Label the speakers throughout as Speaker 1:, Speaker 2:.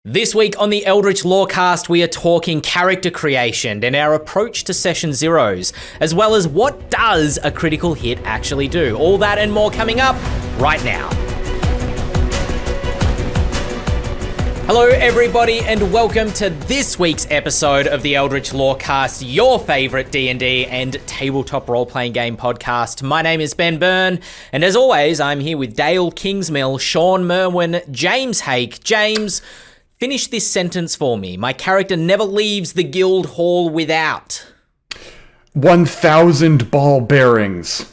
Speaker 1: This week on the Eldritch Lorecast, we are talking character creation and our approach to Session Zeros, as well as what does a critical hit actually do. All that and more coming up right now. Hello everybody and welcome to this week's episode of the Eldritch Lorecast, your favourite D&D and tabletop role-playing game podcast. My name is Ben Byrne, and as always, I'm here with Dael Kingsmill, Shawn Merwin, James Hake. James, finish this sentence for me. My character never leaves the guild hall without
Speaker 2: 1,000 ball bearings.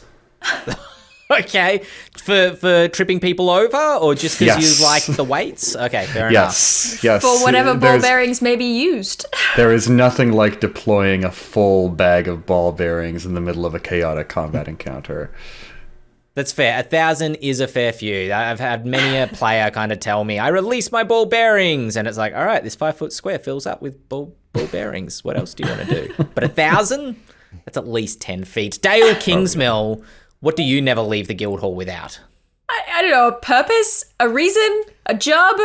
Speaker 1: Okay, for tripping people over, or just because you like the weights? Okay, fair enough.
Speaker 2: Yes.
Speaker 3: For whatever ball bearings may be used.
Speaker 2: There is nothing like deploying a full bag of ball bearings in the middle of a chaotic combat encounter.
Speaker 1: That's fair. 1,000 is a fair few. I've had many a player kind of tell me, I release my ball bearings, and it's like, all right, this 5-foot square fills up with ball bearings. What else do you want to do? But 1,000? That's at least 10 feet. Dael Kingsmill, what do you never leave the guild hall without?
Speaker 3: I don't know, a purpose, a reason, a job,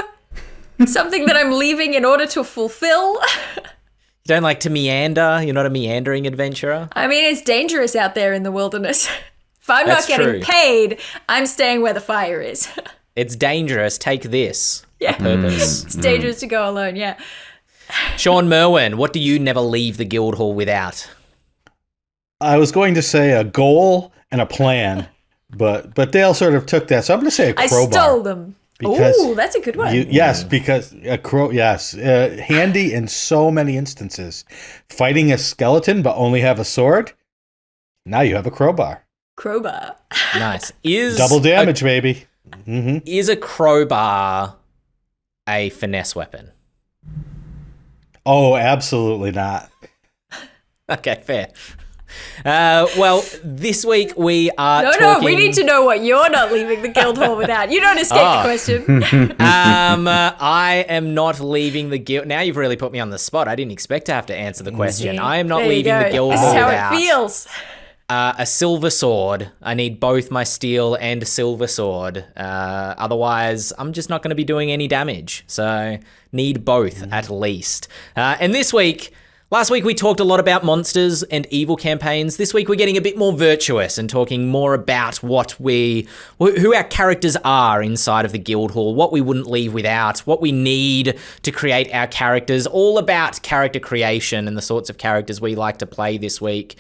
Speaker 3: something that I'm leaving in order to fulfill.
Speaker 1: You don't like to meander? You're not a meandering adventurer?
Speaker 3: I mean, it's dangerous out there in the wilderness. If I'm not getting paid, I'm staying where the fire is.
Speaker 1: It's dangerous. Take this.
Speaker 3: Yeah.
Speaker 1: Purpose.
Speaker 3: It's dangerous to go alone, yeah.
Speaker 1: Shawn Merwin, what do you never leave the guild hall without?
Speaker 4: I was going to say a goal and a plan, but Dael sort of took that, so I'm going to say a crowbar.
Speaker 3: I stole them. Ooh, that's a good one.
Speaker 4: Because handy in so many instances. Fighting a skeleton but only have a sword, now you have a crowbar.
Speaker 3: Crowbar.
Speaker 1: Nice.
Speaker 4: Double damage, baby. Mm-hmm.
Speaker 1: Is a crowbar a finesse weapon?
Speaker 4: Oh, absolutely not.
Speaker 1: Okay, fair. Well, this week we are
Speaker 3: No, we need to know what you're not leaving the guild hall without. You don't escape the question.
Speaker 1: I am not leaving the guild. Now you've really put me on the spot. I didn't expect to have to answer the question. I am not leaving the guild hall without.
Speaker 3: This is how it feels.
Speaker 1: A silver sword. I need both my steel and silver sword. Otherwise, I'm just not going to be doing any damage. So, need both at least. And last week we talked a lot about monsters and evil campaigns. This week we're getting a bit more virtuous and talking more about who our characters are inside of the guild hall, what we wouldn't leave without, what we need to create our characters, all about character creation and the sorts of characters we like to play this week,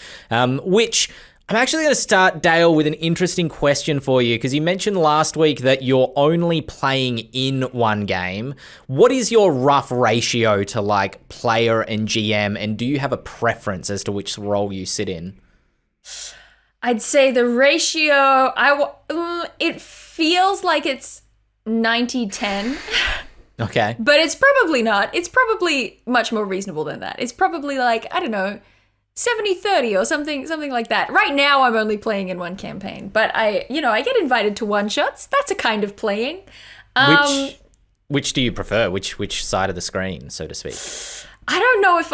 Speaker 1: which I'm actually going to start, Dael, with an interesting question for you, because you mentioned last week that you're only playing in one game. What is your rough ratio to like player and GM, and do you have a preference as to which role you sit in?
Speaker 3: I'd say the ratio, it feels like it's 90-10.
Speaker 1: Okay.
Speaker 3: But it's probably not. It's probably much more reasonable than that. It's probably like, I don't know, 70-30 or something like that. Right now I'm only playing in one campaign, but I get invited to one-shots. That's a kind of playing.
Speaker 1: Which do you prefer? Which side of the screen, so to speak?
Speaker 3: I don't know if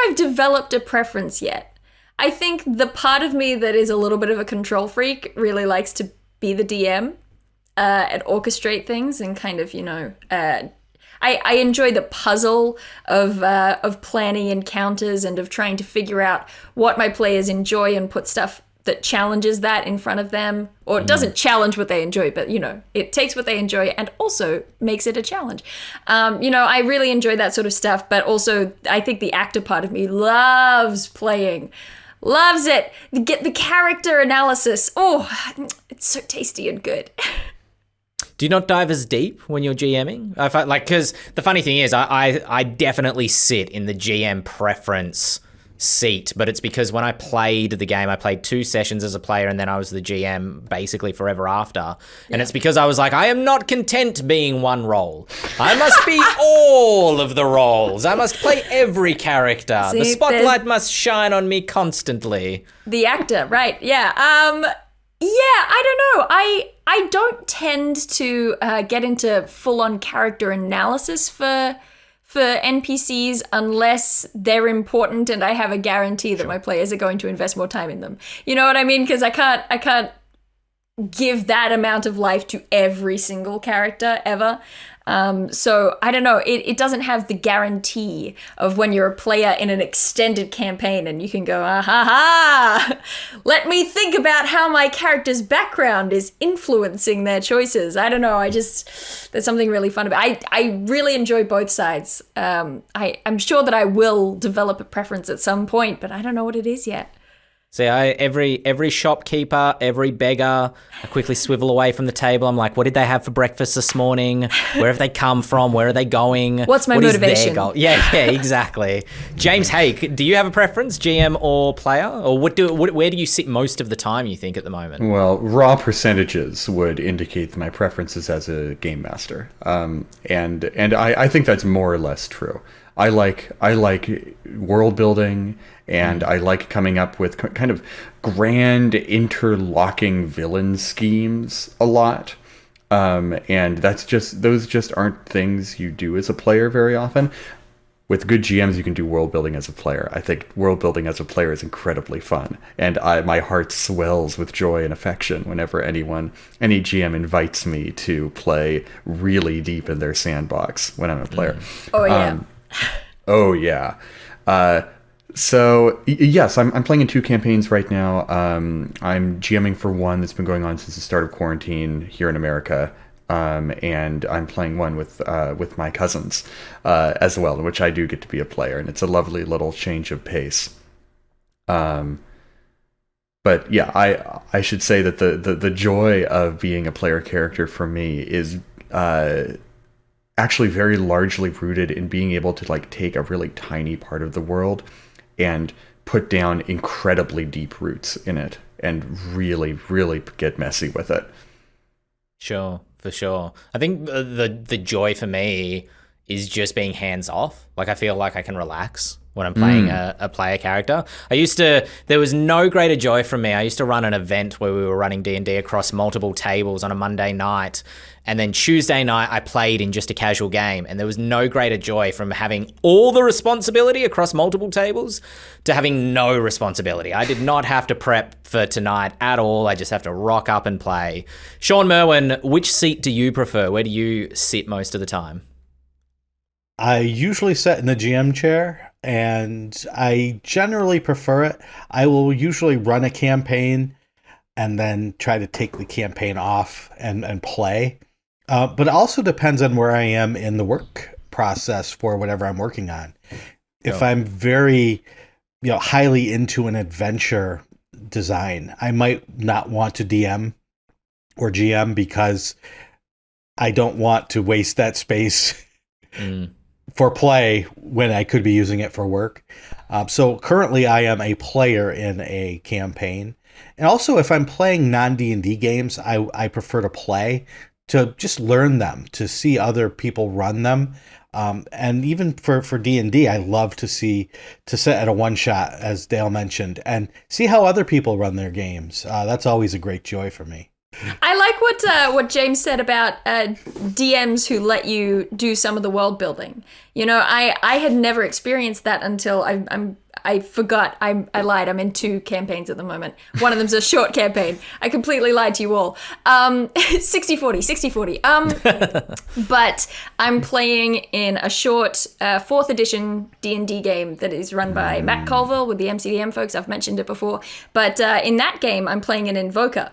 Speaker 3: I've developed a preference yet. I think the part of me that is a little bit of a control freak really likes to be the DM and orchestrate things and kind of, I enjoy the puzzle of planning encounters and of trying to figure out what my players enjoy and put stuff that challenges that in front of them, or it doesn't challenge what they enjoy, but it takes what they enjoy and also makes it a challenge. I really enjoy that sort of stuff, but also I think the actor part of me loves playing. Loves it. Get the character analysis. Oh, it's so tasty and good.
Speaker 1: Do you not dive as deep when you're GMing? I find, because the funny thing is, I definitely sit in the GM preference seat, but it's because when I played the game, I played 2 sessions as a player, and then I was the GM basically forever after. And it's because I was like, I am not content being one role. I must be all of the roles. I must play every character. The spotlight must shine on me constantly.
Speaker 3: The actor, right? Yeah. I don't know. I don't tend to get into full-on character analysis for NPCs unless they're important and I have a guarantee that my players are going to invest more time in them. You know what I mean? Because I can't give that amount of life to every single character ever. So I don't know, it doesn't have the guarantee of when you're a player in an extended campaign and you can go, ah ha ha, let me think about how my character's background is influencing their choices. I don't know, there's something really fun about it. I really enjoy both sides. I'm sure that I will develop a preference at some point, but I don't know what it is yet.
Speaker 1: So every shopkeeper, every beggar, I quickly swivel away from the table. I'm like, what did they have for breakfast this morning? Where have they come from? Where are they going?
Speaker 3: What's my
Speaker 1: What is their
Speaker 3: motivation?
Speaker 1: goal? Yeah, exactly. James Hake, do you have a preference, GM or player? Or where do you sit most of the time, you think, at the moment?
Speaker 2: Well, raw percentages would indicate my preferences as a game master, and I think that's more or less true. I like world building, and I like coming up with kind of grand interlocking villain schemes a lot. And those just aren't things you do as a player very often. With good GMs, you can do world building as a player. I think world building as a player is incredibly fun, and my heart swells with joy and affection whenever any GM invites me to play really deep in their sandbox when I'm a player.
Speaker 3: Oh yeah.
Speaker 2: Oh yeah. So yes, I'm playing in 2 campaigns right now. I'm GMing for one that's been going on since the start of quarantine here in America, and I'm playing one with my cousins as well, in which I do get to be a player, and it's a lovely little change of pace. But yeah, I should say that the joy of being a player character for me is actually very largely rooted in being able to like take a really tiny part of the world and put down incredibly deep roots in it and really, really get messy with it.
Speaker 1: Sure, for sure. I think the joy for me is just being hands off. Like, I feel like I can relax when I'm playing a player character. There was no greater joy from me. I used to run an event where we were running D&D across multiple tables on a Monday night. And then Tuesday night, I played in just a casual game. And there was no greater joy from having all the responsibility across multiple tables to having no responsibility. I did not have to prep for tonight at all. I just have to rock up and play. Shawn Merwin, which seat do you prefer? Where do you sit most of the time?
Speaker 4: I usually sit in the GM chair, and I generally prefer it. I will usually run a campaign and then try to take the campaign off and play. But it also depends on where I am in the work process for whatever I'm working on. If I'm very, highly into an adventure design, I might not want to DM or GM because I don't want to waste that space for play when I could be using it for work. So currently I am a player in a campaign. And also if I'm playing non-D&D games, I prefer to play to just learn them, to see other people run them. And even for D&D, I love to sit at a one-shot, as Dael mentioned, and see how other people run their games. That's always a great joy for me.
Speaker 3: I like what James said about DMs who let you do some of the world building. I had never experienced that until I forgot. I lied. I'm in 2 campaigns at the moment. One of them's a short campaign. I completely lied to you all. 60-40. But I'm playing in a short 4th edition D&D game that is run by Matt Colville with the MCDM folks. I've mentioned it before. But in that game, I'm playing an invoker.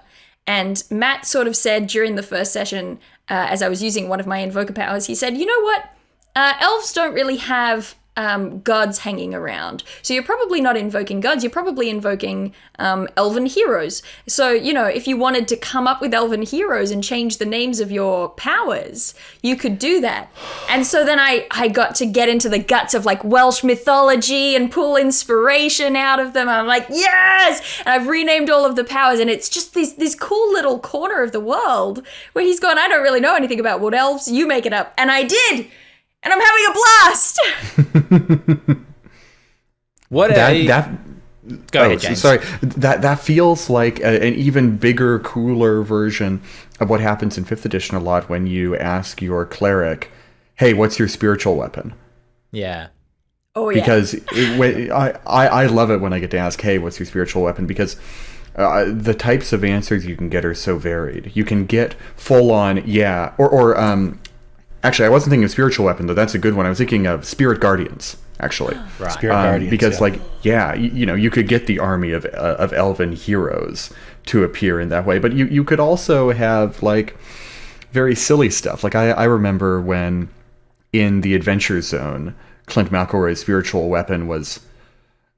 Speaker 3: And Matt sort of said during the first session, as I was using one of my invoker powers, he said, you know what? Elves don't really have gods hanging around. So you're probably not invoking gods, you're probably invoking elven heroes. So, if you wanted to come up with elven heroes and change the names of your powers, you could do that. And so then I got to get into the guts of like Welsh mythology and pull inspiration out of them. I'm like, yes! And I've renamed all of the powers, and it's just this cool little corner of the world where he's gone, I don't really know anything about wood elves, you make it up. And I did! And I'm having a blast.
Speaker 1: Go ahead, James.
Speaker 2: Sorry, that feels like an even bigger, cooler version of what happens in 5th edition a lot when you ask your cleric, "Hey, what's your spiritual weapon?"
Speaker 1: Yeah.
Speaker 3: Oh yeah.
Speaker 2: Because I love it when I get to ask, "Hey, what's your spiritual weapon?" Because the types of answers you can get are so varied. You can get full on, yeah, or Actually, I wasn't thinking of spiritual weapon, though. That's a good one. I was thinking of spirit guardians, actually.
Speaker 1: Right.
Speaker 4: Spirit Guardians,
Speaker 2: Because,
Speaker 4: yeah.
Speaker 2: you could get the army of elven heroes to appear in that way. But you could also have, like, very silly stuff. Like, I remember when in the Adventure Zone, Clint McElroy's spiritual weapon was...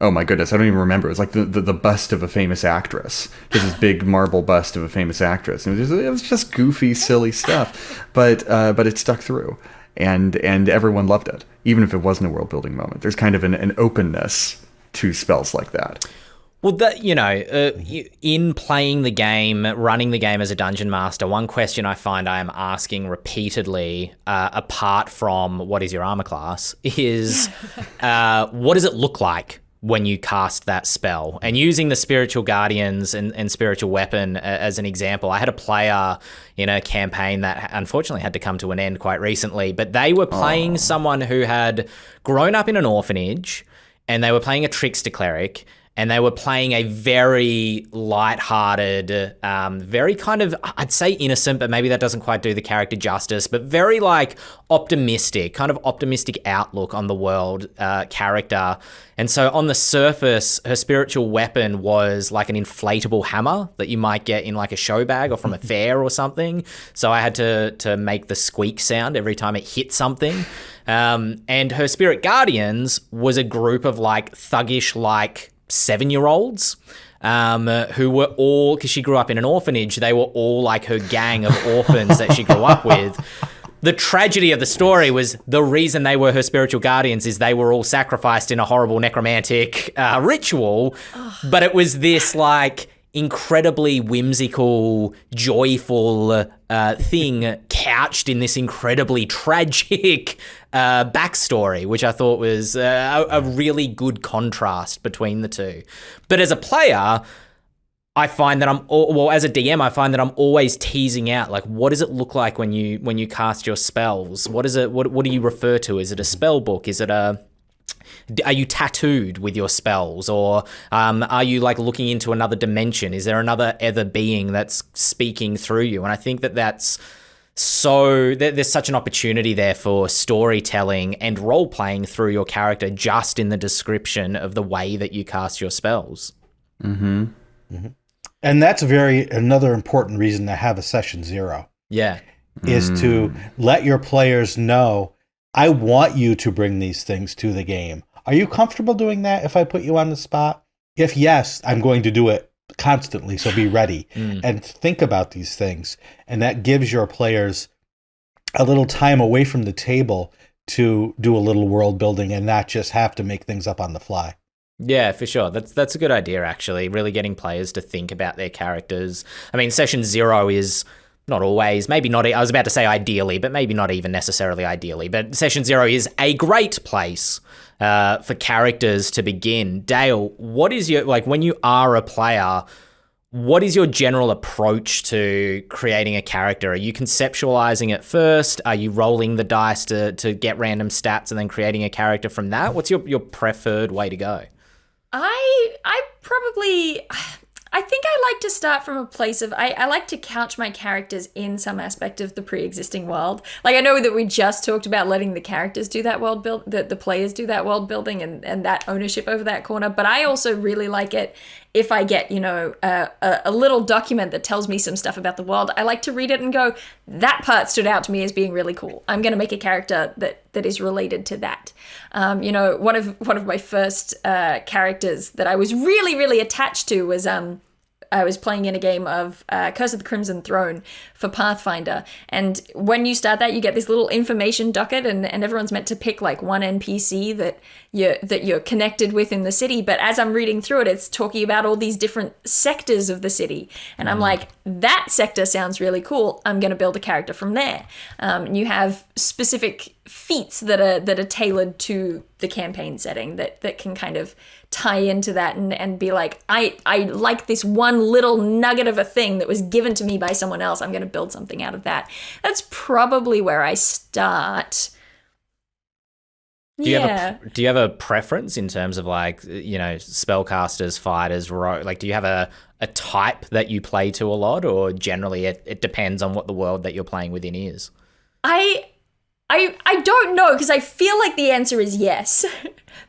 Speaker 2: Oh my goodness, I don't even remember. It was like the bust of a famous actress. Just this big marble bust of a famous actress. And it was just goofy, silly stuff. But it stuck through. And everyone loved it. Even if it wasn't a world building moment. There's kind of an openness to spells like that.
Speaker 1: Well, in playing the game, running the game as a dungeon master, one question I find I am asking repeatedly, apart from what is your armor class, is what does it look like when you cast that spell? And using the spiritual guardians and spiritual weapon as an example, I had a player in a campaign that unfortunately had to come to an end quite recently, but they were playing someone who had grown up in an orphanage, and they were playing a trickster cleric, and they were playing a very light-hearted, very kind of, I'd say innocent, but maybe that doesn't quite do the character justice, but very like optimistic, kind of optimistic outlook on the world character. And so on the surface, her spiritual weapon was like an inflatable hammer that you might get in like a show bag or from a fair or something. So I had to make the squeak sound every time it hit something. And her spirit guardians was a group of like thuggish, like 7-year-olds who were all, because she grew up in an orphanage, they were all like her gang of orphans that she grew up with. The tragedy of the story was the reason they were her spiritual guardians is they were all sacrificed in a horrible necromantic ritual. But it was this like incredibly whimsical, joyful thing couched in this incredibly tragic backstory, which I thought was a really good contrast between the two. But as a player, I find that as a DM, I find that I'm always teasing out, like, what does it look like when you cast your spells? What is it? What do you refer to? Is it a spell book? Is it are you tattooed with your spells, or are you like looking into another dimension? Is there another other being that's speaking through you? And I think that's so there's such an opportunity there for storytelling and role playing through your character just in the description of the way that you cast your spells.
Speaker 2: Mm-hmm.
Speaker 4: Mm-hmm. And that's another important reason to have a session 0.
Speaker 1: Yeah.
Speaker 4: Is to let your players know, I want you to bring these things to the game. Are you comfortable doing that if I put you on the spot? If yes, I'm going to do it constantly, so be ready and think about these things. And that gives your players a little time away from the table to do a little world building and not just have to make things up on the fly.
Speaker 1: Yeah, for sure. That's a good idea, actually, really getting players to think about their characters. I mean, session 0 is not always, maybe not, I was about to say ideally, but maybe not even necessarily ideally, but session 0 is a great place for characters to begin. Dael, what is your, like, when you are a player, what is your general approach to creating a character? Are you conceptualizing it first? Are you rolling the dice to get random stats and then creating a character from that? What's your preferred way to go?
Speaker 3: I think I like to start from a place of, I like to couch my characters in some aspect of the pre-existing world. Like, I know that we just talked about letting the characters do that world build, the players do that world building and that ownership over that corner. But I also really like it if I get, a little document that tells me some stuff about the world. I like to read it and go, that part stood out to me as being really cool. I'm going to make a character that is related to that. One of my first characters that I was really, really attached to was I was playing in a game of Curse of the Crimson Throne for Pathfinder. And when you start that, you get this little information docket and everyone's meant to pick like one NPC that you're connected with in the city. But as I'm reading through it, it's talking about all these different sectors of the city. And I'm like, that sector sounds really cool. I'm going to build a character from there. You have specific feats that are tailored to the campaign setting that can kind of tie into that and be like, I like this one little nugget of a thing that was given to me by someone else. I'm going to build something out of that. That's probably where I start.
Speaker 1: Do you have a preference in terms of like, spellcasters, fighters, like, do you have a type that you play to a lot, or generally it depends on what the world that you're playing within is?
Speaker 3: I don't know, because I feel like the answer is yes.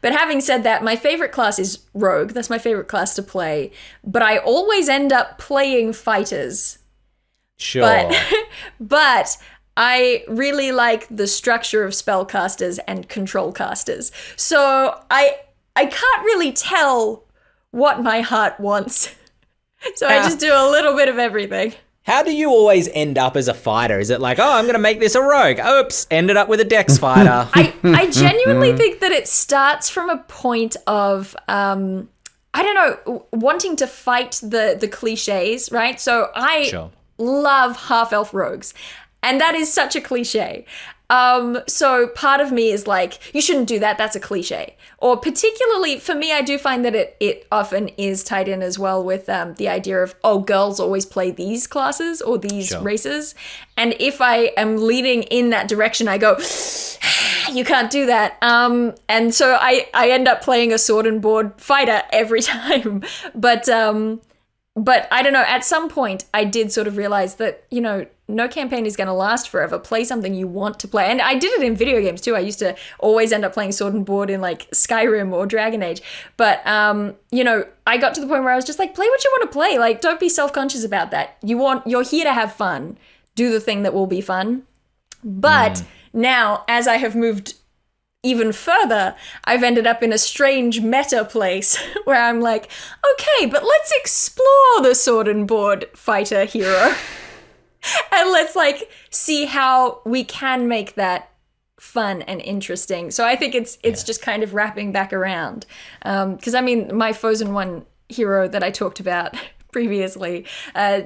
Speaker 3: But having said that, my favorite class is Rogue. That's my favorite class to play. But I always end up playing fighters.
Speaker 1: Sure.
Speaker 3: But I really like the structure of spellcasters and control casters. So I can't really tell what my heart wants. So I just do a little bit of everything.
Speaker 1: How do you always end up as a fighter? Is it like, oh, I'm going to make this a rogue? Oops, ended up with a dex fighter.
Speaker 3: I genuinely think that it starts from a point of, I don't know, wanting to fight the cliches, right? So I love half-elf rogues, and that is such a cliche. So part of me is like, you shouldn't do that. That's a cliche. Or particularly for me, I do find that it often is tied in as well with the idea of, oh, girls always play these classes or these races. And if I am leaning in that direction, I go, you can't do that. And so I end up playing a sword and board fighter every time. But I don't know, at some point I did sort of realize that, you know, no campaign is going to last forever. Play something you want to play. And I did it in video games too. I used to always end up playing sword and board in like Skyrim or Dragon Age. But, you know, I got to the point where I was just like, play what you want to play. Like, don't be self-conscious about that. You're here to have fun. Do the thing that will be fun. But now, as I have moved even further, I've ended up in a strange meta place where I'm like, okay, but let's explore the sword and board fighter hero. And let's like see how we can make that fun and interesting. So I think it's just kind of wrapping back around. Because I mean, my Frozen One hero that I talked about previously,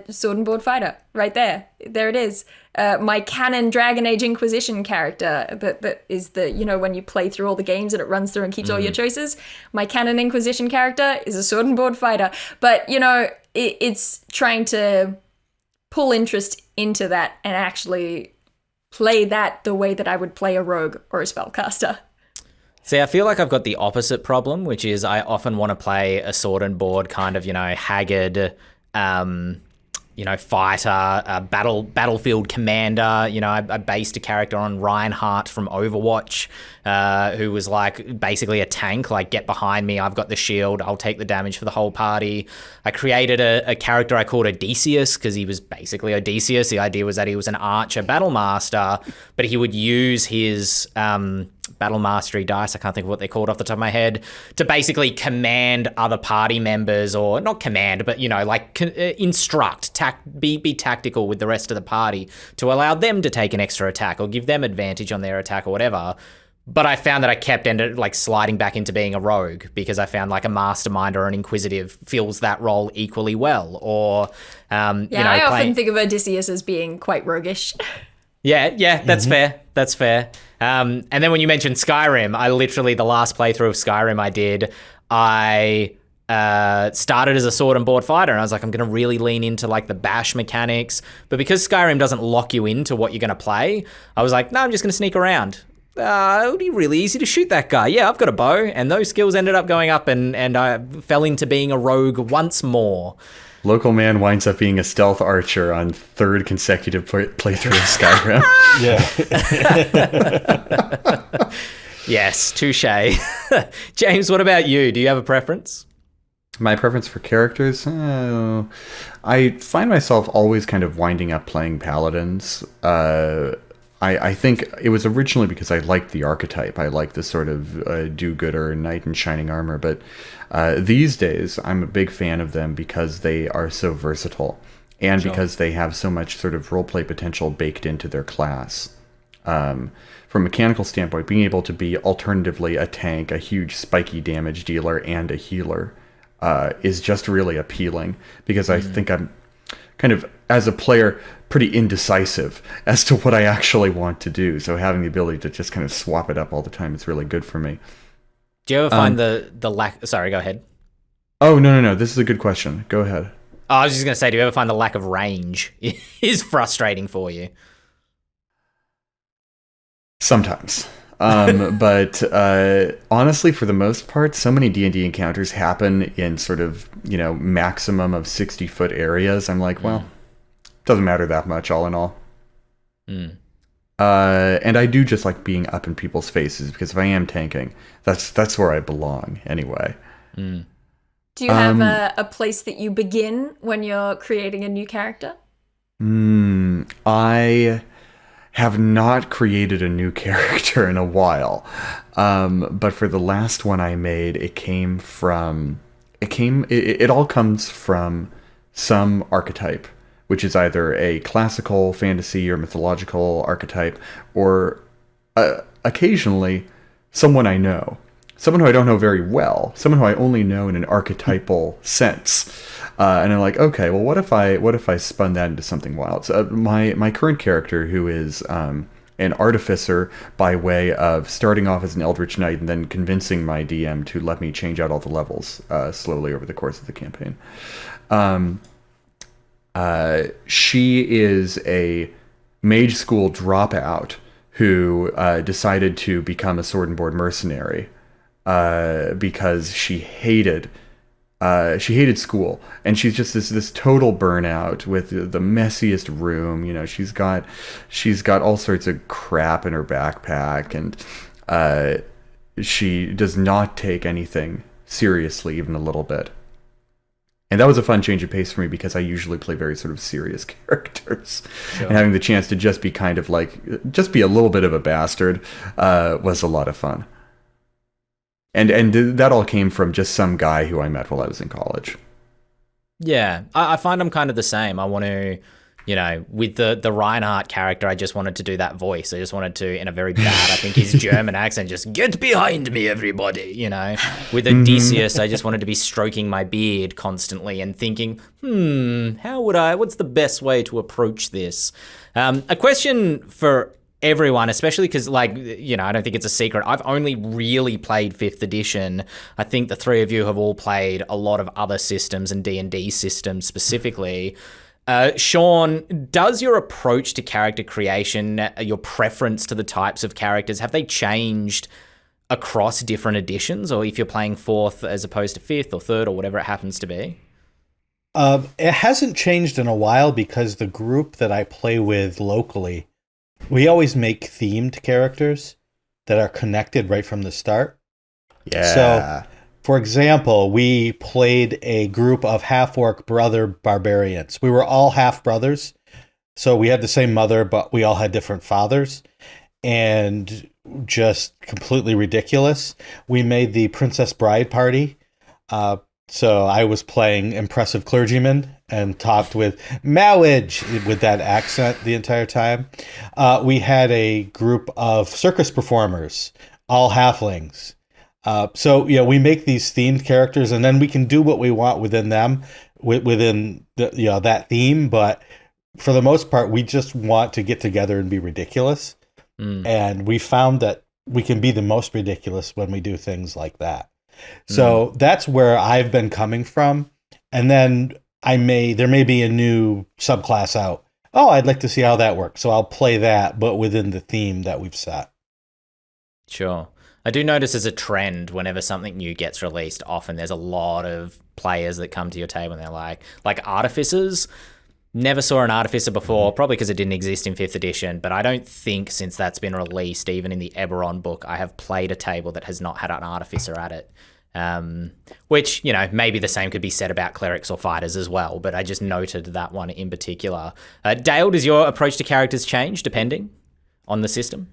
Speaker 3: sword and board fighter, right there. There it is. My canon Dragon Age Inquisition character that is the, you know, when you play through all the games and it runs through and keeps all your choices. My canon Inquisition character is a sword and board fighter. But, you know, it's trying to pull interest into that and actually play that the way that I would play a rogue or a spellcaster.
Speaker 1: See, I feel like I've got the opposite problem, which is I often want to play a sword and board kind of, you know, haggard, you know, fighter, battlefield commander. You know, I based a character on Reinhardt from Overwatch, who was like basically a tank, like get behind me, I've got the shield, I'll take the damage for the whole party. I created a character I called Odysseus because he was basically Odysseus. The idea was that he was an archer battle master, but he would use his battle mastery dice, I can't think of what they're called off the top of my head, to basically command other party members, or not command, but, you know, like instruct, be tactical with the rest of the party to allow them to take an extra attack or give them advantage on their attack or whatever. But I found that I ended like sliding back into being a rogue because I found like a mastermind or an inquisitive fills that role equally well. Or, you know,
Speaker 3: I often think of Odysseus as being quite roguish.
Speaker 1: Yeah, that's fair. That's fair. And then when you mentioned Skyrim, I literally, the last playthrough of Skyrim I did, I started as a sword and board fighter, and I was like, I'm going to really lean into like the bash mechanics. But because Skyrim doesn't lock you into what you're going to play, I was like, no, I'm just going to sneak around. It would be really easy to shoot that guy. Yeah, I've got a bow. And those skills ended up going up, and I fell into being a rogue once more.
Speaker 2: Local man winds up being a stealth archer on third consecutive playthrough of Skyrim.
Speaker 4: Yeah.
Speaker 1: Yes, touche. James, what about you? Do you have a preference?
Speaker 2: My preference for characters? I find myself always kind of winding up playing paladins. I think it was originally because I liked the archetype. I liked the sort of do-gooder knight in shining armor. But these days, I'm a big fan of them because they are so versatile. And because they have so much sort of roleplay potential baked into their class. From a mechanical standpoint, being able to be alternatively a tank, a huge spiky damage dealer, and a healer is just really appealing. Because I think I'm kind of, as a player, pretty indecisive as to what I actually want to do. So having the ability to just kind of swap it up all the time is really good for me.
Speaker 1: Do you ever find the lack... Sorry, go ahead.
Speaker 2: Oh, no. This is a good question. Go ahead.
Speaker 1: Oh, I was just going to say, do you ever find the lack of range is frustrating for you?
Speaker 2: Sometimes. But honestly, for the most part, so many D&D encounters happen in sort of, you know, maximum of 60-foot areas. I'm like, well, doesn't matter that much all in all. And I do just like being up in people's faces, because if I am tanking, that's where I belong anyway.
Speaker 3: Do you have a place that you begin when you're creating a new character?
Speaker 2: I have not created a new character in a while. But for the last one I made, it all comes from some archetype, which is either a classical fantasy or mythological archetype, or occasionally someone I know. Someone who I don't know very well, someone who I only know in an archetypal sense, and I'm like, okay, well, what if I spun that into something wild? So my current character, who is an artificer by way of starting off as an Eldritch Knight and then convincing my DM to let me change out all the levels slowly over the course of the campaign. She is a mage school dropout who decided to become a sword and board mercenary. Because she hated school, and she's just this total burnout with the messiest room. You know, she's got all sorts of crap in her backpack, and she does not take anything seriously, even a little bit. And that was a fun change of pace for me, because I usually play very sort of serious characters. Sure. And having the chance to just be just be a little bit of a bastard was a lot of fun. And that all came from just some guy who I met while I was in college.
Speaker 1: Yeah, I find I'm kind of the same. I want to, with the Reinhardt character, I just wanted to do that voice. I just wanted to, in a very bad, I think his German accent, just get behind me, everybody, With Odysseus, I just wanted to be stroking my beard constantly and thinking, what's the best way to approach this? A question for everyone, especially because, I don't think it's a secret. I've only really played 5th edition. I think the three of you have all played a lot of other systems and D&D systems specifically. Shawn, does your approach to character creation, your preference to the types of characters, have they changed across different editions? Or if you're playing 4th as opposed to 5th or 3rd or whatever it happens to be?
Speaker 4: It hasn't changed in a while, because the group that I play with locally, we always make themed characters that are connected right from the start.
Speaker 2: Yeah.
Speaker 4: So, for example, we played a group of half-orc brother barbarians. We were all half-brothers, so we had the same mother, but we all had different fathers, and just completely ridiculous. We made the Princess Bride party. So I was playing impressive clergyman and talked with marriage with that accent the entire time. We had a group of circus performers, all halflings. So we make these themed characters, and then we can do what we want within them, within that theme. But for the most part, we just want to get together and be ridiculous. And we found that we can be the most ridiculous when we do things like that. So that's where I've been coming from. And then there may be a new subclass out. Oh, I'd like to see how that works. So I'll play that, but within the theme that we've set.
Speaker 1: Sure. I do notice as a trend, whenever something new gets released, often there's a lot of players that come to your table and they're like artificers. Never saw an artificer before, probably because it didn't exist in 5th edition, but I don't think since that's been released, even in the Eberron book, I have played a table that has not had an artificer at it. Which, maybe the same could be said about clerics or fighters as well, but I just noted that one in particular. Dael, does your approach to characters change depending on the system?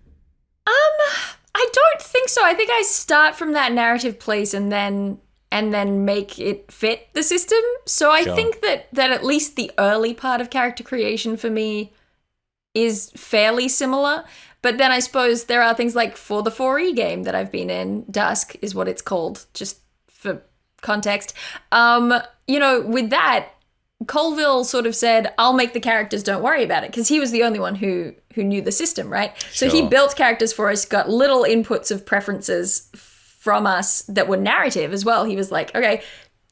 Speaker 3: I don't think so. I think I start from that narrative place and then make it fit the system. So I think that at least the early part of character creation for me is fairly similar. But then I suppose there are things like for the 4E game that I've been in, Dusk is what it's called, just for context. With that, Colville sort of said, I'll make the characters, don't worry about it, because he was the only one who knew the system, right? So he built characters for us, got little inputs of preferences from us that were narrative as well. He was like, okay,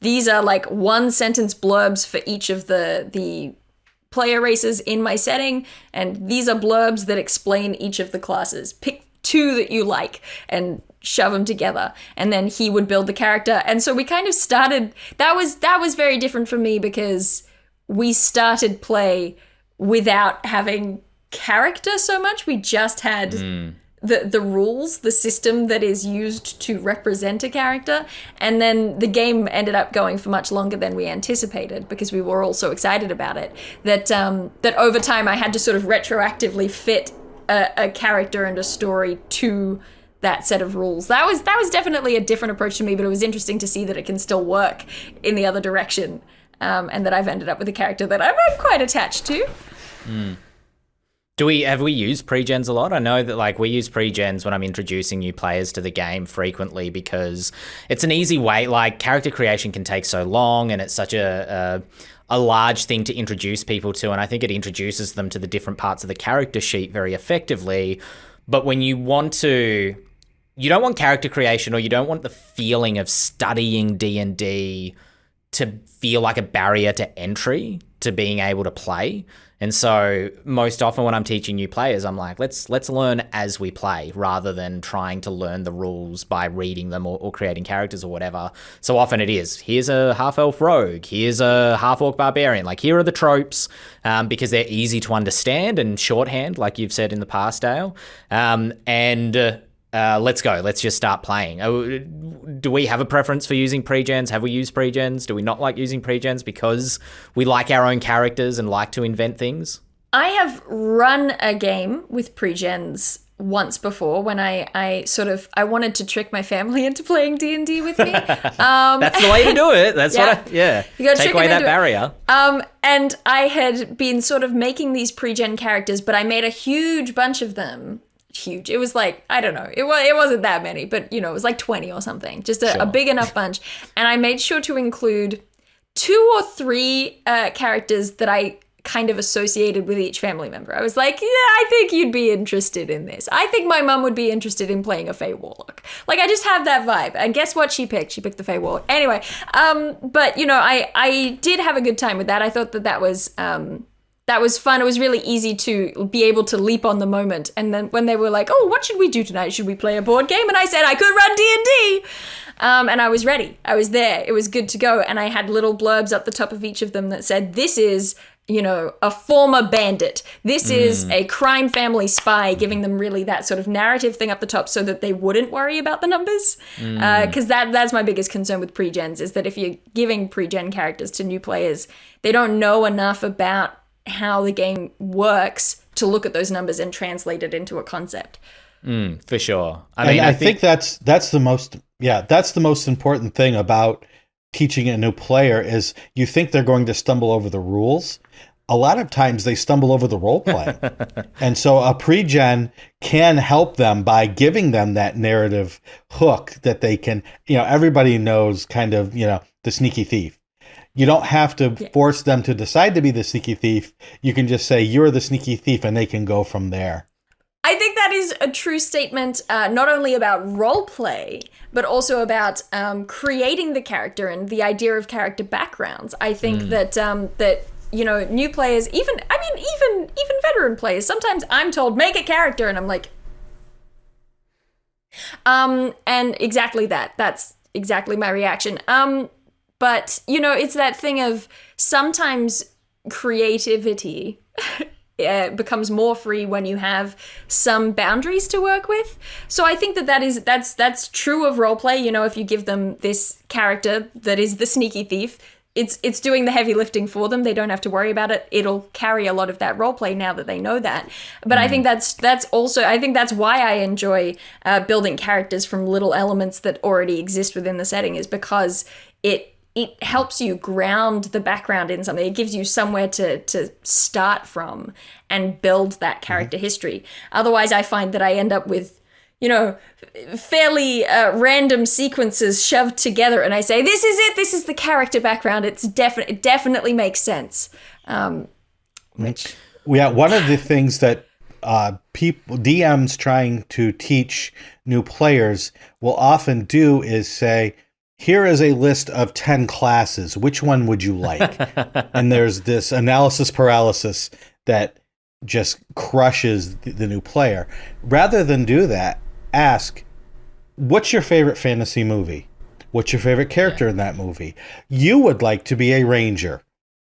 Speaker 3: these are like 1-sentence blurbs for each of the player races in my setting, and these are blurbs that explain each of the classes. Pick 2 that you like and shove them together, and then he would build the character. And so we kind of started, that was very different for me, because we started play without having character so much. We just had the rules, the system that is used to represent a character. And then the game ended up going for much longer than we anticipated because we were all so excited about it that that over time I had to sort of retroactively fit a character and a story to that set of rules. That was definitely a different approach to me, but it was interesting to see that it can still work in the other direction, and that I've ended up with a character that I'm quite attached to.
Speaker 1: Have we used pre-gens a lot? I know that like we use pre-gens when I'm introducing new players to the game frequently because it's an easy way. Like character creation can take so long, and it's such a large thing to introduce people to, and I think it introduces them to the different parts of the character sheet very effectively. But when you don't want character creation, or you don't want the feeling of studying D&D to feel like a barrier to entry to being able to play. And so most often when I'm teaching new players, I'm like, let's learn as we play rather than trying to learn the rules by reading them or creating characters or whatever. So often it is, here's a half-elf rogue, here's a half-orc barbarian. Like, here are the tropes because they're easy to understand and shorthand, like you've said in the past, Dael. Let's go. Let's just start playing. Do we have a preference for using pre-gens? Have we used pre-gens? Do we not like using pre-gens because we like our own characters and like to invent things?
Speaker 3: I have run a game with pre-gens once before when I wanted to trick my family into playing D&D with me.
Speaker 1: That's the way to do it. That's
Speaker 3: You gotta
Speaker 1: take away that barrier.
Speaker 3: And I had been sort of making these pre-gen characters, but I made a huge bunch of them. Huge. It was like, I don't know, it wasn't that many, but it was like 20 or something, just a big enough bunch. And I made sure to include 2 or 3 characters that I kind of associated with each family member. I was like, yeah, I think you'd be interested in this. I think my mum would be interested in playing a Fey Warlock. Like, I just have that vibe. And guess what she picked? She picked the Fey Warlock. Anyway, but I did have a good time with that. I thought that was fun. It was really easy to be able to leap on the moment. And then when they were like, oh, what should we do tonight? Should we play a board game? And I said I could run D&D. And I was ready. I was there. It was good to go. And I had little blurbs up the top of each of them that said, this is, a former bandit. This is a crime family spy, giving them really that sort of narrative thing up the top so that they wouldn't worry about the numbers. Because that's my biggest concern with pre-gens, is that if you're giving pre-gen characters to new players, they don't know enough about how the game works to look at those numbers and translate it into a concept.
Speaker 1: For sure.
Speaker 4: I think that's the most important thing about teaching a new player is you think they're going to stumble over the rules. A lot of times they stumble over the role playing. And so a pre-gen can help them by giving them that narrative hook that they can, everybody knows kind of, the sneaky thief. You don't have to force them to decide to be the sneaky thief. You can just say, you're the sneaky thief, and they can go from there.
Speaker 3: I think that is a true statement, not only about role play, but also about creating the character and the idea of character backgrounds. I think that new players, even veteran players, sometimes I'm told, make a character, and I'm like, and exactly that. That's exactly my reaction. But, it's that thing of sometimes creativity becomes more free when you have some boundaries to work with. So I think that's true of roleplay. If you give them this character that is the sneaky thief, it's doing the heavy lifting for them. They don't have to worry about it. It'll carry a lot of that roleplay now that they know that. But I think that's why I enjoy building characters from little elements that already exist within the setting, is because it helps you ground the background in something. It gives you somewhere to start from and build that character history. Otherwise, I find that I end up with, fairly random sequences shoved together, and I say, this is it. This is the character background. It definitely makes sense.
Speaker 4: One of the things that DMs trying to teach new players will often do is say, here is a list of 10 classes. Which one would you like? And there's this analysis paralysis that just crushes the new player. Rather than do that, ask, what's your favorite fantasy movie? What's your favorite character in that movie? You would like to be a ranger.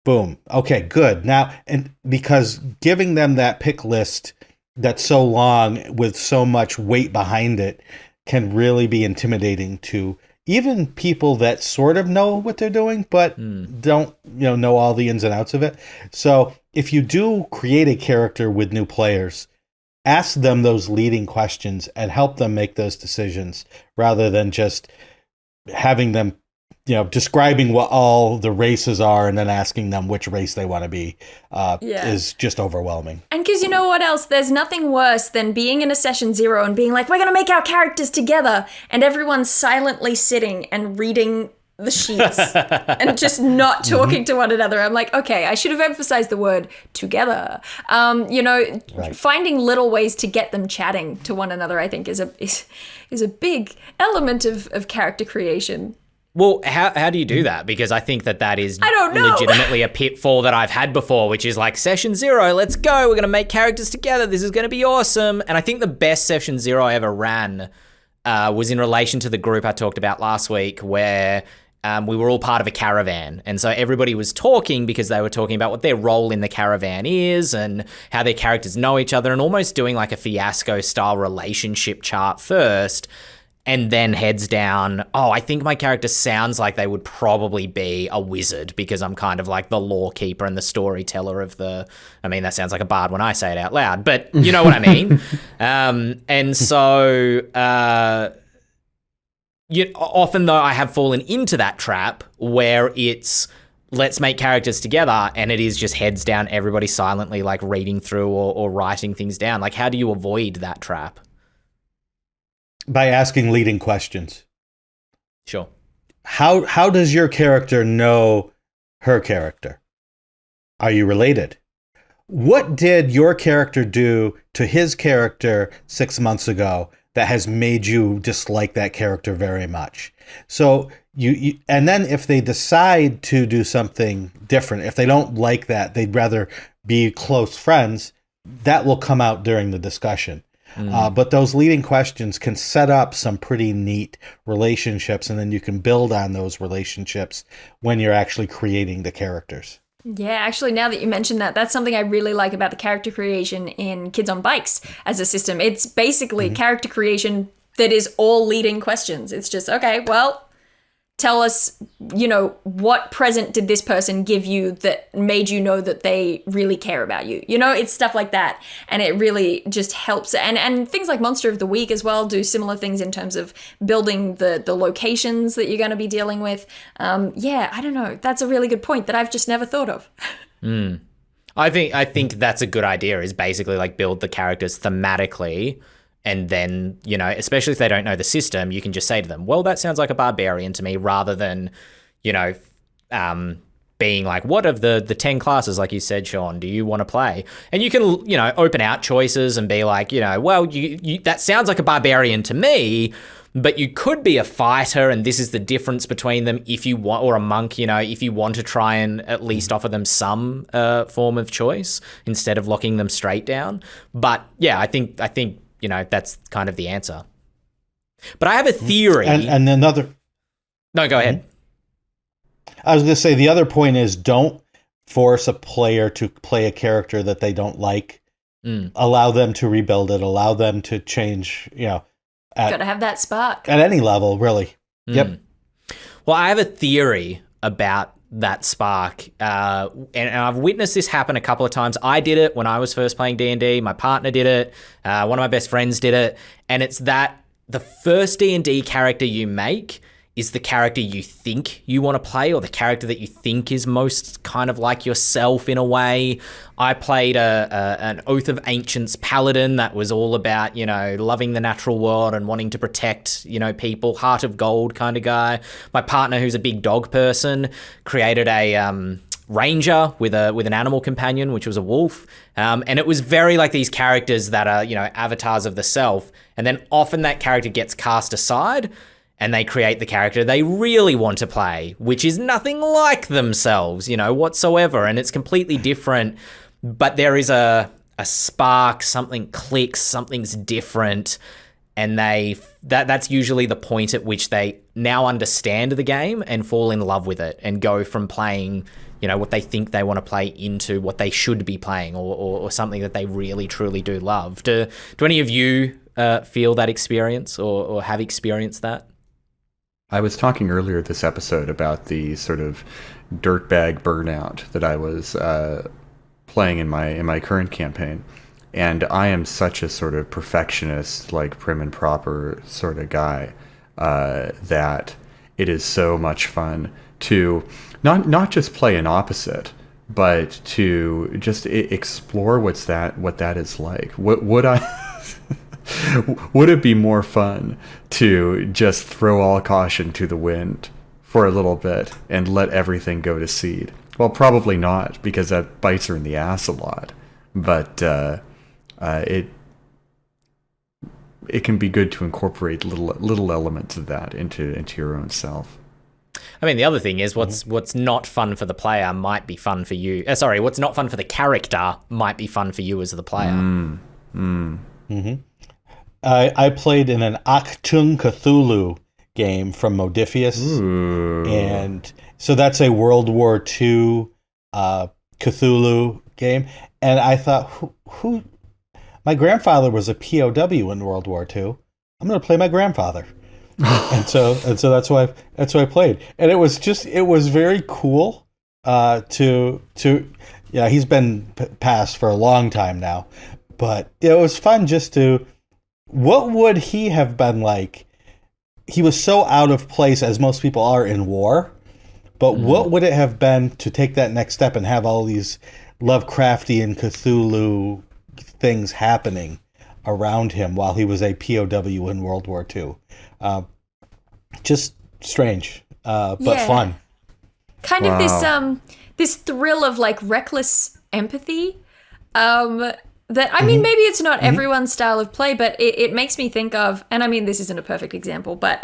Speaker 4: Boom. Okay, good. Now, and because giving them that pick list that's so long with so much weight behind it can really be intimidating to even people that sort of know what they're doing, but don't, know all the ins and outs of it. So if you do create a character with new players, ask them those leading questions and help them make those decisions rather than just having them describing what all the races are and then asking them which race they want to be is just overwhelming.
Speaker 3: And because you know what else? There's nothing worse than being in a session 0 and being like, we're going to make our characters together. And everyone's silently sitting and reading the sheets and just not talking to one another. I'm like, okay, I should have emphasized the word together. Right. Finding little ways to get them chatting to one another, I think is a big element of character creation.
Speaker 1: Well, how do you do that? Because I think that is
Speaker 3: I don't know.
Speaker 1: legitimately a pitfall that I've had before, which is like session 0, let's go. We're going to make characters together. This is going to be awesome. And I think the best session 0 I ever ran was in relation to the group I talked about last week where we were all part of a caravan. And so everybody was talking because they were talking about what their role in the caravan is and how their characters know each other and almost doing like a fiasco style relationship chart first. And then heads down, I think my character sounds like they would probably be a wizard because I'm kind of like the lore keeper and the storyteller of that sounds like a bard when I say it out loud, but you know what I mean? And so often though I have fallen into that trap where it's let's make characters together and it is just heads down, everybody silently like reading through or writing things down. Like how do you avoid that trap?
Speaker 4: By asking leading questions.
Speaker 1: Sure.
Speaker 4: How does your character know her character? Are you related? What did your character do to his character 6 months ago that has made you dislike that character very much? So you and then if they decide to do something different, if they don't like that, they'd rather be close friends, that will come out during the discussion. But those leading questions can set up some pretty neat relationships, and then you can build on those relationships when you're actually creating the characters.
Speaker 3: Yeah, actually, now that you mentioned that, that's something I really like about the character creation in Kids on Bikes as a system. It's basically character creation that is all leading questions. It's just, okay, well, tell us, what present did this person give you that made you know that they really care about you? It's stuff like that. And it really just helps. And things like Monster of the Week as well do similar things in terms of building the locations that you're going to be dealing with. I don't know. That's a really good point that I've just never thought of.
Speaker 1: I think that's a good idea is basically like build the characters thematically. And then, especially if they don't know the system, you can just say to them, well, that sounds like a barbarian to me, rather than, being like, what of the 10 classes, like you said, Shawn, do you want to play? And you can, open out choices and be like, well, you that sounds like a barbarian to me, but you could be a fighter, and this is the difference between them if you want, or a monk, if you want to try and at least offer them some form of choice instead of locking them straight down. But yeah, I think that's kind of the answer. But I have a theory.
Speaker 4: And another...
Speaker 1: No, go ahead.
Speaker 4: I was going to say, the other point is don't force a player to play a character that they don't like. Allow them to rebuild it. Allow them to change,
Speaker 3: Got to have that spark.
Speaker 4: At any level, really. Yep.
Speaker 1: Well, I have a theory about that spark, and I've witnessed this happen a couple of times. I did it when I was first playing D&D. My partner did it. One of my best friends did it, and it's that the first D&D character you make is the character you think you want to play, or the character that you think is most kind of like yourself in a way. I played an Oath of Ancients paladin that was all about, loving the natural world and wanting to protect, people, heart of gold kind of guy. My partner, who's a big dog person, created a ranger with an animal companion, which was a wolf. And it was very like these characters that are, avatars of the self. And then often that character gets cast aside, and they create the character they really want to play, which is nothing like themselves, whatsoever. And it's completely different, but there is a spark, something clicks, something's different. And that's usually the point at which they now understand the game and fall in love with it and go from playing what they think they want to play into what they should be playing, or something that they really truly do love. Do any of you feel that experience or have experienced that?
Speaker 2: I was talking earlier this episode about the sort of dirtbag burnout that I was playing in my current campaign, and I am such a sort of perfectionist, like prim and proper sort of guy, that it is so much fun to not just play an opposite, but to just explore what that is like. Would I? Would it be more fun to just throw all caution to the wind for a little bit and let everything go to seed? Well, probably not, because that bites her in the ass a lot. But it can be good to incorporate little elements of that into your own self.
Speaker 1: I mean, the other thing is what's not fun for the player might be fun for you. What's not fun for the character might be fun for you as the player.
Speaker 4: Mm-hmm. I played in an Achtung Cthulhu game from Modiphius.
Speaker 2: Ooh.
Speaker 4: And so that's a World War II Cthulhu game. And I thought, who? My grandfather was a POW in World War II. I'm going to play my grandfather. and so that's why I played. And it was very cool he's been passed for a long time now. But it was fun just to, what would he have been like? He was so out of place, as most people are in war, but what would it have been to take that next step and have all these Lovecraftian Cthulhu things happening around him while he was a POW in World War II? Just strange, but fun.
Speaker 3: Kind of this thrill of like reckless empathy. That, I mean, maybe it's not everyone's style of play, but it makes me think of, and I mean, this isn't a perfect example, but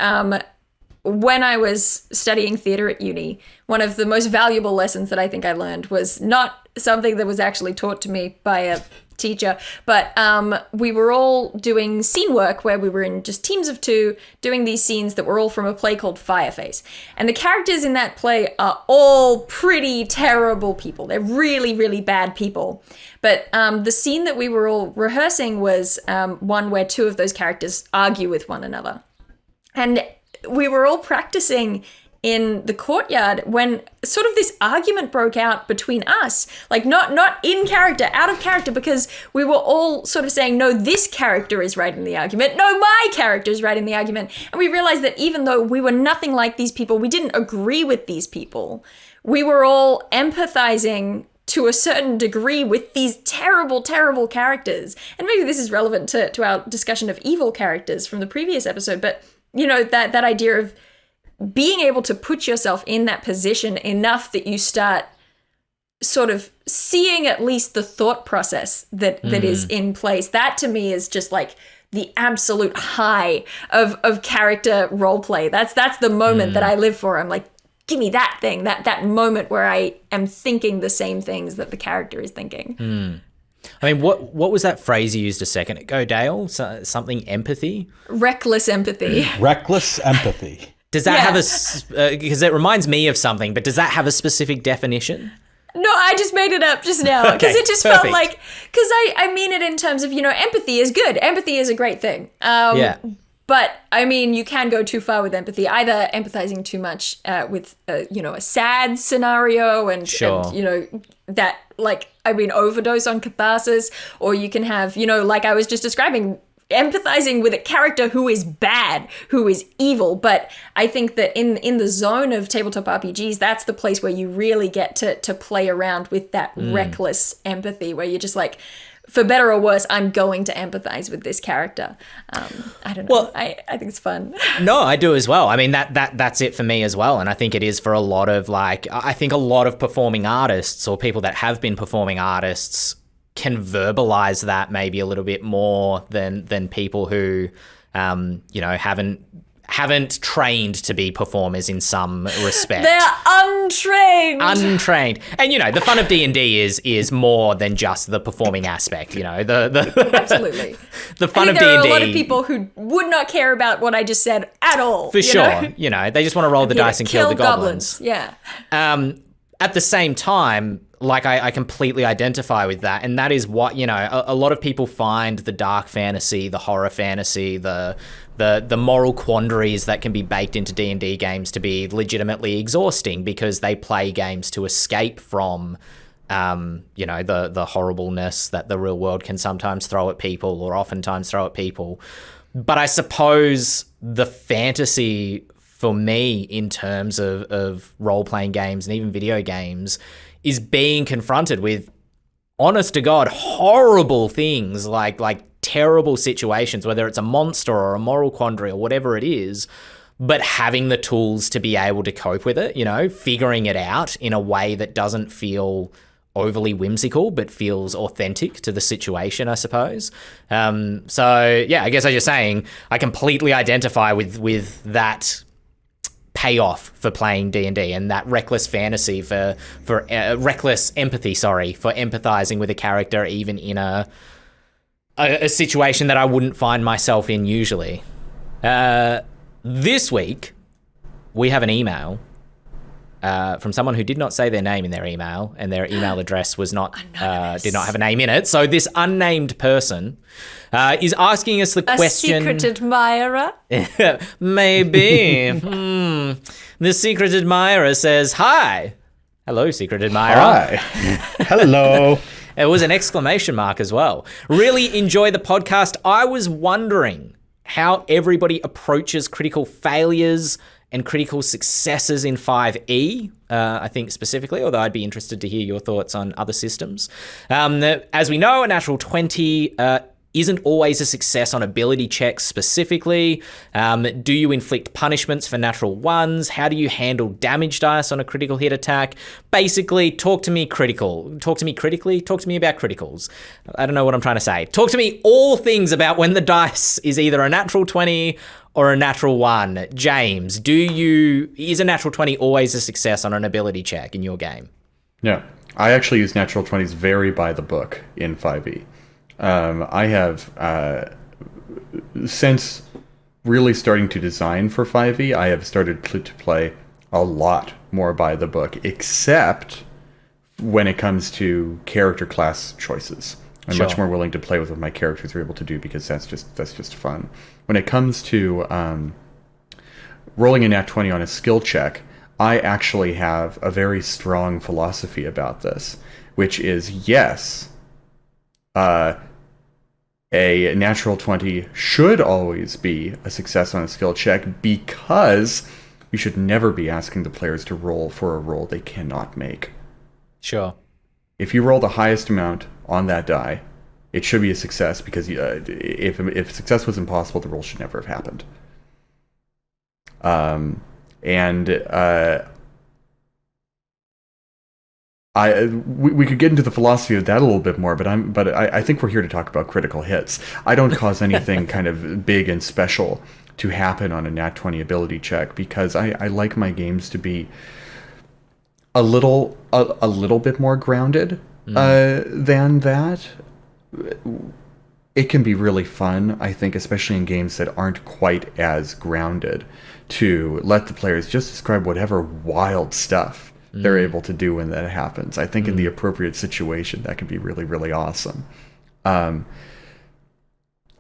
Speaker 3: when I was studying theater at uni, one of the most valuable lessons that I think I learned was not something that was actually taught to me by a teacher, but we were all doing scene work where we were in just teams of two doing these scenes that were all from a play called Fireface. And the characters in that play are all pretty terrible people. They're really, really bad people. But the scene that we were all rehearsing was one where two of those characters argue with one another. And we were all practicing in the courtyard when sort of this argument broke out between us, like not in character, out of character, because we were all sort of saying, no, this character is right in the argument. No, my character is right in the argument. And we realized that even though we were nothing like these people, we didn't agree with these people. We were all empathizing to a certain degree with these terrible, terrible characters. And maybe this is relevant to our discussion of evil characters from the previous episode, but that idea of being able to put yourself in that position enough that you start sort of seeing at least the thought process that is in place. That to me is just like the absolute high of character role play. That's the moment that I live for. I'm like, give me that thing, that moment where I am thinking the same things that the character is thinking.
Speaker 1: I mean, what was that phrase you used a second ago, Dael? Something empathy?
Speaker 3: Reckless empathy.
Speaker 4: Reckless empathy.
Speaker 1: Does that have because it reminds me of something, but does that have a specific definition?
Speaker 3: No, I just made it up just now because it just felt like, because I mean it in terms of, empathy is good. Empathy is a great thing. But I mean, you can go too far with empathy, either empathizing too much with, a sad scenario and that overdose on catharsis, or you can have, like I was just describing, empathizing with a character who is bad, who is evil. But I think that in the zone of tabletop RPGs, that's the place where you really get to play around with that reckless empathy, where you're just like, for better or worse, I'm going to empathize with this character. I don't know. Well, I think it's fun.
Speaker 1: No, I do as well. I mean, that's it for me as well. And I think it is for a lot of I think a lot of performing artists or people that have been performing artists can verbalize that maybe a little bit more than people who, haven't trained to be performers in some respect.
Speaker 3: They're untrained.
Speaker 1: And the fun of D&D is more than just the performing aspect,
Speaker 3: Absolutely.
Speaker 1: The fun of D&D.
Speaker 3: There are a lot of people who would not care about what I just said at all.
Speaker 1: For sure. They just want to roll the dice and kill the goblins.
Speaker 3: Yeah.
Speaker 1: at the same time, like I completely identify with that, and that is what, you know, a lot of people find the dark fantasy, the horror fantasy, the moral quandaries that can be baked into D&D games to be legitimately exhausting because they play games to escape from, you know, the horribleness that the real world can sometimes throw at people, or oftentimes throw at people. But I suppose the fantasy for me in terms of role-playing games and even video games is being confronted with, honest to God, horrible things like terrible situations, whether it's a monster or a moral quandary or whatever it is, but having the tools to be able to cope with it, you know, figuring it out in a way that doesn't feel overly whimsical but feels authentic to the situation, I suppose. So yeah, I guess as you're saying, I completely identify with that payoff for playing D&D and that reckless fantasy for reckless empathy, for empathizing with a character even in a situation that I wouldn't find myself in usually. This week, we have an email from someone who did not say their name in their email, and their email address was not did not have a name in it. So this unnamed person is asking us the question.
Speaker 3: A secret admirer?
Speaker 1: Maybe. The secret admirer says, "Hi." Hello, secret admirer.
Speaker 2: Hi.
Speaker 4: Hello.
Speaker 1: It was an exclamation mark as well. Really enjoy the podcast. I was wondering how everybody approaches critical failures and critical successes in 5e, I think specifically, although I'd be interested to hear your thoughts on other systems. As we know, a natural 20 isn't always a success on ability checks specifically. Do you inflict punishments for natural ones? How do you handle damage dice on a critical hit attack? Basically, talk to me critically. Talk to me about criticals. I don't know what I'm trying to say. Talk to me all things about when the dice is either a natural 20 or a natural 1. James, is a natural 20 always a success on an ability check in your game?
Speaker 2: No. I actually use natural 20s very by the book in 5e. I have, since really starting to design for 5e, I have started to play a lot more by the book, except when it comes to character class choices. I'm much more willing to play with what my characters are able to do because that's just fun. When it comes to rolling a nat 20 on a skill check, I actually have a very strong philosophy about this, which is yes, a natural 20 should always be a success on a skill check because you should never be asking the players to roll for a roll they cannot make.
Speaker 1: Sure.
Speaker 2: If you roll the highest amount on that die, it should be a success because if success was impossible, the roll should never have happened. We could get into the philosophy of that a little bit more, but I think we're here to talk about critical hits. I don't cause anything kind of big and special to happen on a nat 20 ability check because I like my games to be a little bit more grounded than that. It can be really fun, I think, especially in games that aren't quite as grounded, to let the players just describe whatever wild stuff they're able to do when that happens. I think in the appropriate situation, that can be really, really awesome.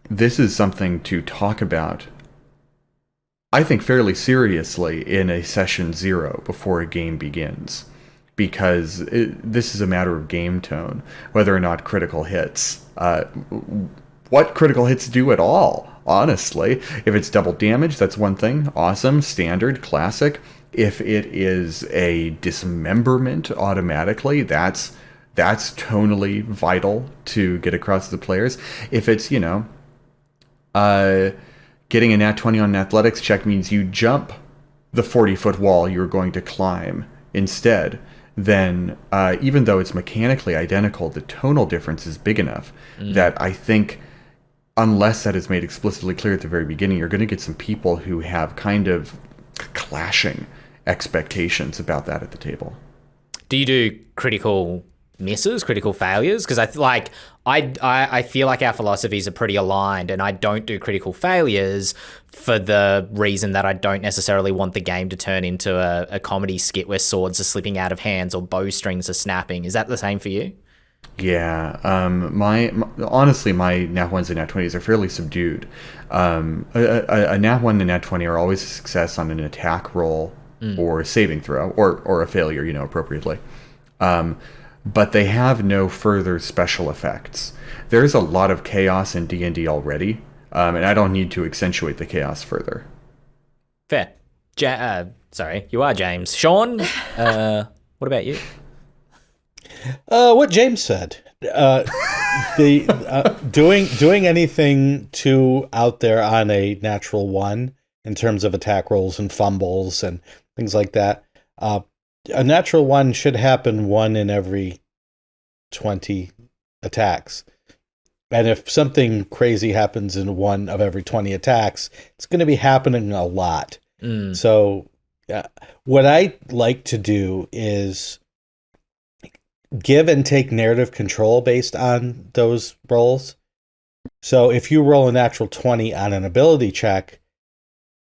Speaker 2: This is something to talk about, I think, fairly seriously in a session 0 before a game begins, because this is a matter of game tone, whether or not critical hits, what critical hits do at all, honestly. If it's double damage, that's one thing. Awesome, standard, classic. If it is a dismemberment automatically, that's tonally vital to get across to the players. If it's, getting a nat 20 on an athletics check means you jump the 40-foot wall you're going to climb instead, then even though it's mechanically identical, the tonal difference is big enough that I think, unless that is made explicitly clear at the very beginning, you're going to get some people who have kind of clashing expectations about that at the table.
Speaker 1: Do you do critical misses, critical failures, because I feel like our philosophies are pretty aligned, and I don't do critical failures for the reason that I don't necessarily want the game to turn into a comedy skit where swords are slipping out of hands or bowstrings are snapping. Is that the same for you?
Speaker 2: Yeah, my honestly, my nat 1s and nat 20s are fairly subdued. A nat 1 and a nat 20 are always a success on an attack roll or a saving throw, or a failure, appropriately. But they have no further special effects. There's a lot of chaos in D&D already, and I don't need to accentuate the chaos further.
Speaker 1: Fair. Sorry, you are James. Shawn, what about you?
Speaker 4: What James said. Doing anything too out there on a natural 1 in terms of attack rolls and fumbles and things like that. A natural 1 should happen 1 in every 20 attacks. And if something crazy happens in 1 of every 20 attacks, it's going to be happening a lot. So what I like to do is give and take narrative control based on those rolls. So if you roll a natural 20 on an ability check,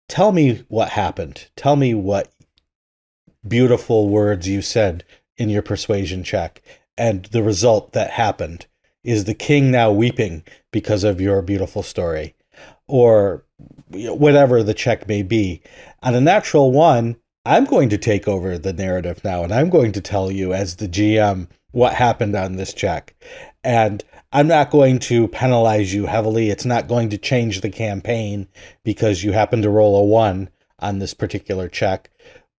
Speaker 4: tell me what happened. Tell me what beautiful words you said in your persuasion check. And the result that happened is the king now weeping because of your beautiful story, or whatever the check may be. On a natural 1, I'm going to take over the narrative now, and I'm going to tell you as the GM what happened on this check. And I'm not going to penalize you heavily. It's not going to change the campaign because you happen to roll a 1 on this particular check.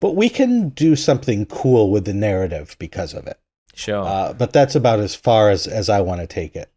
Speaker 4: But we can do something cool with the narrative because of it.
Speaker 1: Sure.
Speaker 4: But that's about as far as I want to take it.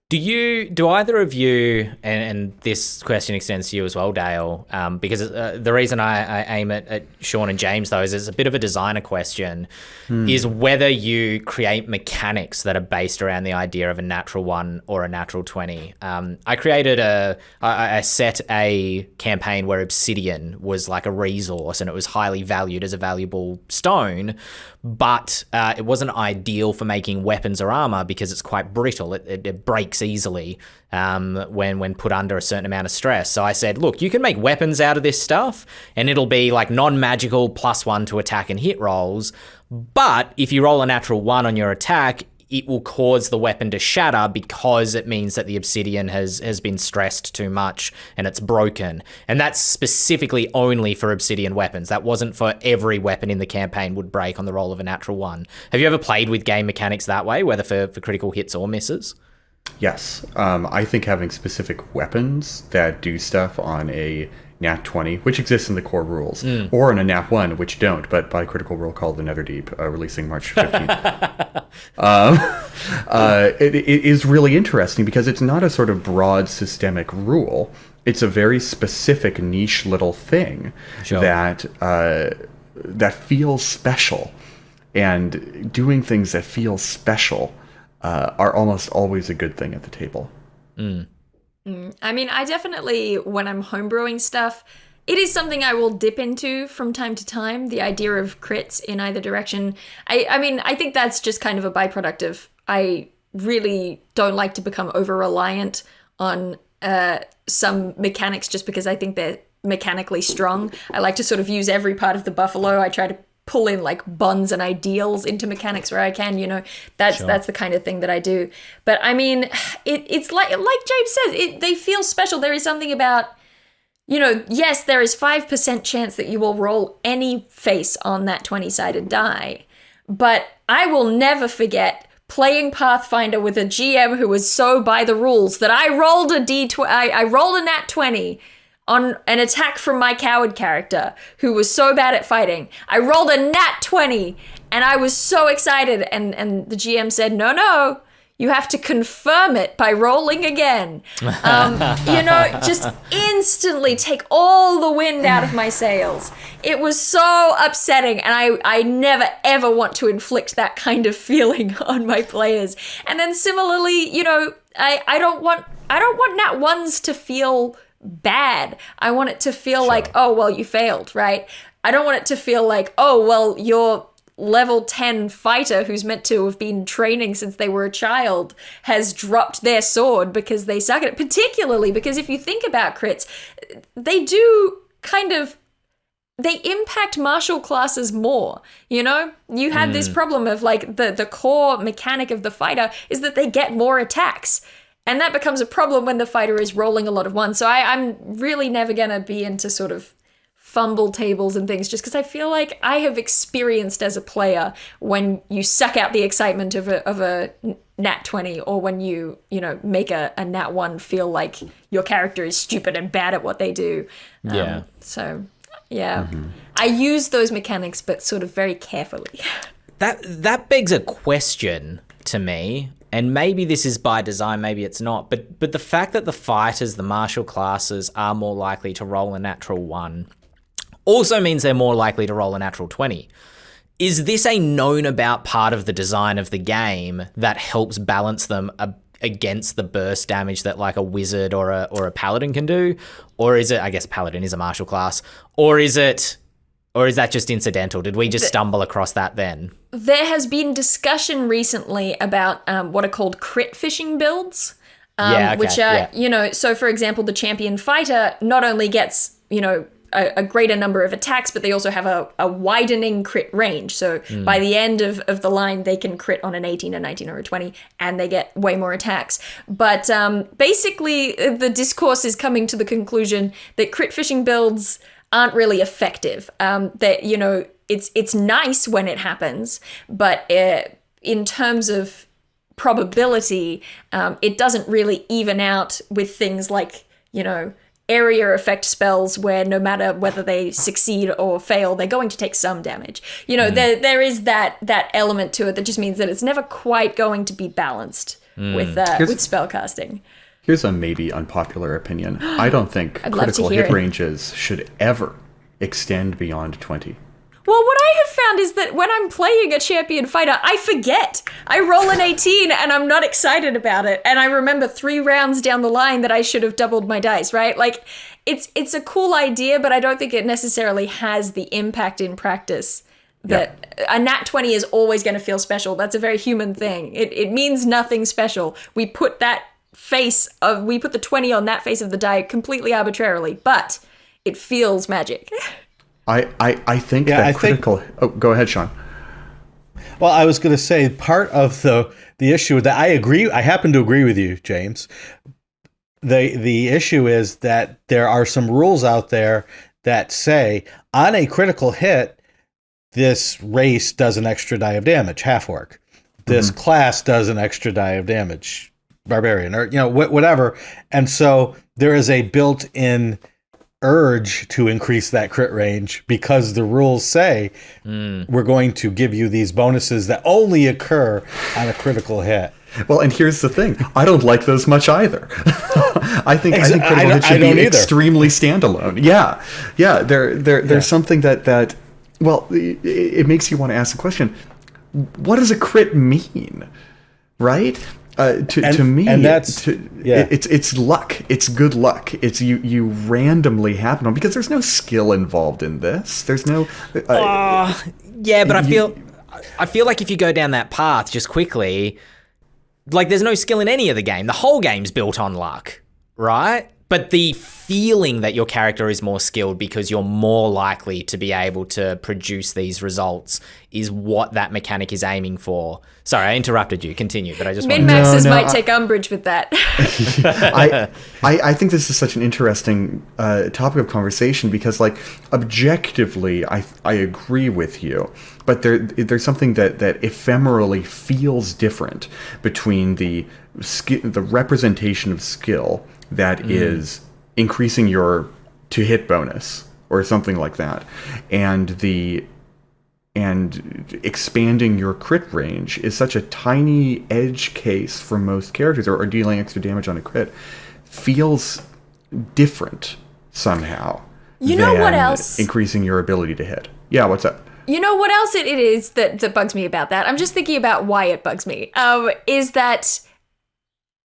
Speaker 1: Do either of you, and this question extends to you as well, Dael, because the reason I aim at Shawn and James, though, is it's a bit of a designer question, is whether you create mechanics that are based around the idea of a natural 1 or a natural 20. I set a campaign where obsidian was like a resource and it was highly valued as a valuable stone, but it wasn't ideal for making weapons or armor because it's quite brittle. It breaks easily when put under a certain amount of stress. So I said, look, you can make weapons out of this stuff and it'll be like non-magical +1 to attack and hit rolls. But if you roll a natural 1 on your attack, it will cause the weapon to shatter because it means that the obsidian has been stressed too much and it's broken. And that's specifically only for obsidian weapons. That wasn't for every weapon in the campaign would break on the roll of a natural 1. Have you ever played with game mechanics that way, whether for critical hits or misses?
Speaker 2: Yes. I think having specific weapons that do stuff on a nat 20, which exists in the core rules, or on a nat 1, which don't, but by Critical Role called the Netherdeep, releasing March 15th. It is really interesting because it's not a sort of broad systemic rule. It's a very specific niche little thing that feels special. And doing things that feel special are almost always a good thing at the table.
Speaker 3: I mean, I definitely, when I'm homebrewing stuff, it is something I will dip into from time to time, the idea of crits in either direction. I mean, I think that's just kind of a byproduct of, I really don't like to become over-reliant on some mechanics just because I think they're mechanically strong. I like to sort of use every part of the buffalo. I try to pull in like bonds and ideals into mechanics where I can, that's the kind of thing that I do. But I mean, it's like James says, they feel special. There is something about, yes, there is 5% chance that you will roll any face on that 20-sided die, but I will never forget playing Pathfinder with a GM who was so by the rules that I rolled I rolled a nat 20 on an attack from my coward character who was so bad at fighting. I rolled a nat 20 and I was so excited, and the GM said, no, you have to confirm it by rolling again. Just instantly take all the wind out of my sails. It was so upsetting, and I never ever want to inflict that kind of feeling on my players. And then similarly, I don't want nat ones to feel bad. I want it to feel like, oh, well, you failed, right? I don't want it to feel like, oh, well, level 10 fighter who's meant to have been training since they were a child has dropped their sword because they suck at it. Particularly because if you think about crits, they do kind of, they impact martial classes more, you know? You have this problem of like the core mechanic of the fighter is that they get more attacks. And that becomes a problem when the fighter is rolling a lot of ones. So I'm really never going to be into sort of fumble tables and things just because I feel like I have experienced as a player when you suck out the excitement of a nat 20 or when you make a nat 1 feel like your character is stupid and bad at what they do.
Speaker 1: Yeah.
Speaker 3: Yeah. I use those mechanics, but sort of very carefully.
Speaker 1: That begs a question to me, and maybe this is by design, maybe it's not, but the fact that the fighters, the martial classes, are more likely to roll a natural 1 also means they're more likely to roll a natural 20. Is this a known about part of the design of the game that helps balance them against the burst damage that like a wizard or a paladin can do? Or is it, I guess paladin is a martial class, or is that just incidental? Did we just stumble across that then?
Speaker 3: There has been discussion recently about what are called crit fishing builds, which are, so for example, the champion fighter not only gets, a greater number of attacks, but they also have a widening crit range. So by the end of the line, they can crit on an 18, a 19, or a 20, and they get way more attacks. But basically, the discourse is coming to the conclusion that crit fishing builds aren't really effective. That, it's nice when it happens, but in terms of probability, it doesn't really even out with things like, area effect spells where no matter whether they succeed or fail, they're going to take some damage. There is that element to it that just means that it's never quite going to be balanced with spellcasting.
Speaker 2: Here's a maybe unpopular opinion. I don't think critical hit ranges should ever extend beyond 20.
Speaker 3: Well, what I have found is that when I'm playing a champion fighter, I forget. I roll an 18 and I'm not excited about it. And I remember 3 rounds down the line that I should have doubled my dice, right? Like, it's a cool idea, but I don't think it necessarily has the impact in practice that a nat 20 is always going to feel special. That's a very human thing. It means nothing special. We put the 20 on that face of the die completely arbitrarily, but it feels magic.
Speaker 2: I think critical... Oh, go ahead, Shawn.
Speaker 4: Well, I was going to say part of the issue that I happen to agree with you, James. The issue is that there are some rules out there that say on a critical hit, this race does an extra die of damage, half orc. This class does an extra die of damage, barbarian, or whatever. And so there is a built-in urge to increase that crit range because the rules say we're going to give you these bonuses that only occur on a critical hit.
Speaker 2: Well, and here's the thing. I don't like those much either. I think critical hit should be extremely standalone. Yeah. There's something that well, it makes you want to ask the question, what does a crit mean? Right? To me, and it's luck. It's good luck. It's you randomly happen on, because there's no skill involved in this. There's no.
Speaker 1: But I feel like if you go down that path just quickly, like there's no skill in any of the game. The whole game's built on luck, right? But the feeling that your character is more skilled because you're more likely to be able to produce these results is what that mechanic is aiming for. Sorry, I interrupted you. Continue, but I just
Speaker 3: Min-maxers might take umbrage with that.
Speaker 2: I think this is such an interesting topic of conversation because, like, objectively, I agree with you, but there's something that ephemerally feels different between the representation of skill that is increasing your to hit bonus or something like that, and expanding your crit range is such a tiny edge case for most characters, or dealing extra damage on a crit feels different somehow.
Speaker 3: You know what else?
Speaker 2: Increasing your ability to hit. Yeah, what's up?
Speaker 3: You know what else it is that bugs me about that? I'm just thinking about why it bugs me. Is that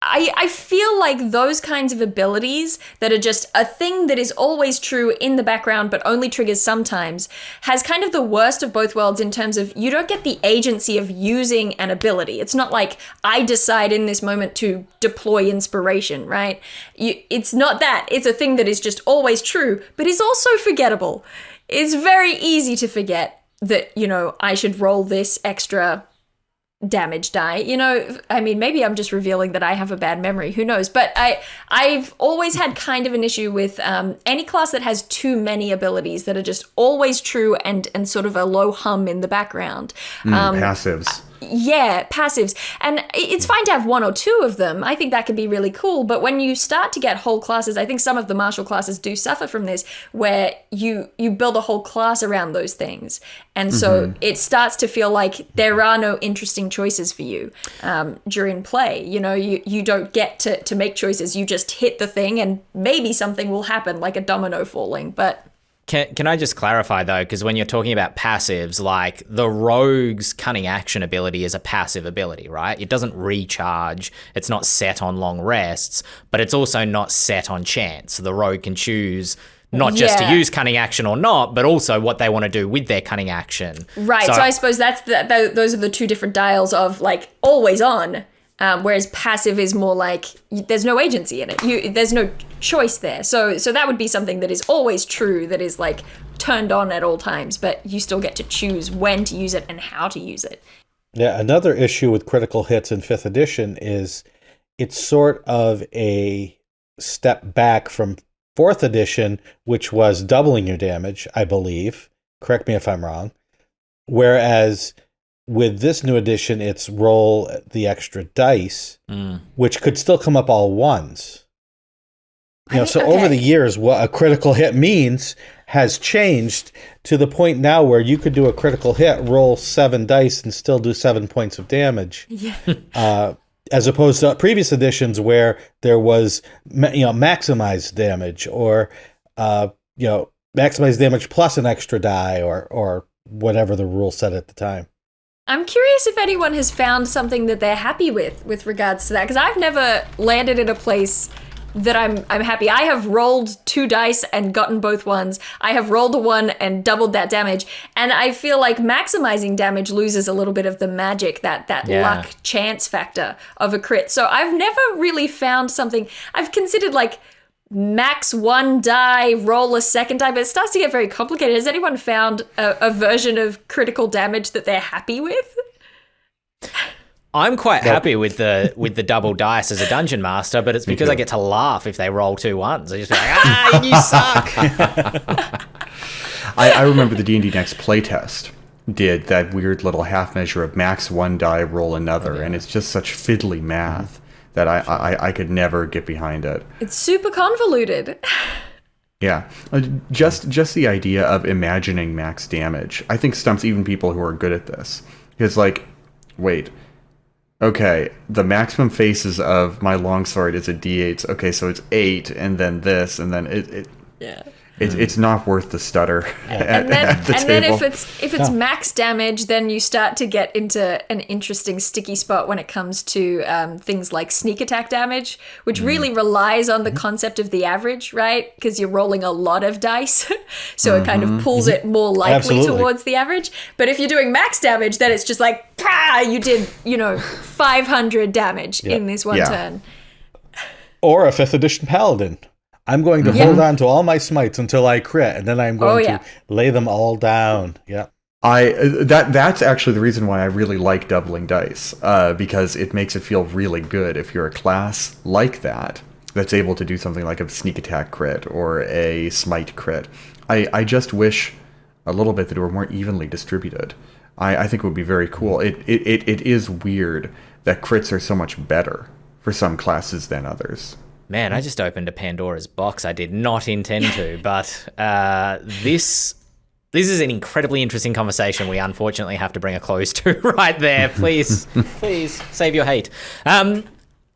Speaker 3: I feel like those kinds of abilities that are just a thing that is always true in the background but only triggers sometimes has kind of the worst of both worlds in terms of you don't get the agency of using an ability. It's not like I decide in this moment to deploy inspiration, right? It's not that. It's a thing that is just always true but is also forgettable. It's very easy to forget that, I should roll this extra damage die. I mean, maybe I'm just revealing that I have a bad memory. Who knows? But I've always had kind of an issue with any class that has too many abilities that are just always true and sort of a low hum in the background.
Speaker 2: Passives.
Speaker 3: Yeah, passives. And it's fine to have one or two of them. I think that can be really cool. But when you start to get whole classes, I think some of the martial classes do suffer from this, where you build a whole class around those things. And so it starts to feel like there are no interesting choices for you during play. You don't get to make choices. You just hit the thing and maybe something will happen, like a domino falling. But
Speaker 1: Can I just clarify, though, because when you're talking about passives, like the rogue's cunning action ability is a passive ability, right? It doesn't recharge, it's not set on long rests, but it's also not set on chance. The rogue can choose not just to use cunning action or not, but also what they want to do with their cunning action.
Speaker 3: Right, so I suppose those are the two different dials of, like, always on. Whereas passive is more like there's no agency in it. There's no choice there. So that would be something that is always true, that is like turned on at all times, but you still get to choose when to use it and how to use it.
Speaker 4: Yeah, another issue with critical hits in 5th edition is it's sort of a step back from 4th edition, which was doubling your damage, I believe. Correct me if I'm wrong. Whereas with this new edition, it's roll the extra dice, which could still come up all ones. Over the years, what a critical hit means has changed to the point now where you could do a critical hit, roll 7 dice, and still do 7 points of damage.
Speaker 3: Yeah.
Speaker 4: As opposed to previous editions where there was, maximized damage or, maximized damage plus an extra die or whatever the rule said at the time.
Speaker 3: I'm curious if anyone has found something that they're happy with regards to that, because I've never landed in a place that I'm happy. I have rolled 2 dice and gotten both ones. I have rolled a 1 and doubled that damage, and I feel like maximizing damage loses a little bit of the magic, that luck chance factor of a crit. So I've never really found something. I've considered like max 1 die, roll a 2nd die, but it starts to get very complicated. Has anyone found a version of critical damage that they're happy with?
Speaker 1: I'm quite happy with the double dice as a dungeon master, but it's because I get to laugh if they roll 2 1s. I just be like, you suck.
Speaker 2: I remember the D&D Next playtest did that weird little half measure of max 1 die, roll another, and it's just such fiddly math that I could never get behind it.
Speaker 3: It's super convoluted.
Speaker 2: Yeah, just the idea of imagining max damage, I think stumps even people who are good at this. It's like, wait, okay, the maximum faces of my longsword is a d8. Okay, so it's 8, and then this, and then it It's not worth the stutter at the table.
Speaker 3: Then if it's max damage, then you start to get into an interesting sticky spot when it comes to things like sneak attack damage, which really relies on the concept of the average, right? Because you're rolling a lot of dice, so it kind of pulls it more likely towards the average. But if you're doing max damage, then it's just like, pah, you did 500 damage in this one turn.
Speaker 4: Or a 5th edition paladin. I'm going to hold on to all my smites until I crit, and then I'm going to lay them all down. Yeah.
Speaker 2: That's actually the reason why I really like doubling dice, because it makes it feel really good if you're a class like that that's able to do something like a sneak attack crit or a smite crit. I just wish a little bit that it were more evenly distributed. I think it would be very cool. It is weird that crits are so much better for some classes than others.
Speaker 1: Man, I just opened a Pandora's box. I did not intend to, but this is an incredibly interesting conversation we unfortunately have to bring a close to right there. Please save your hate.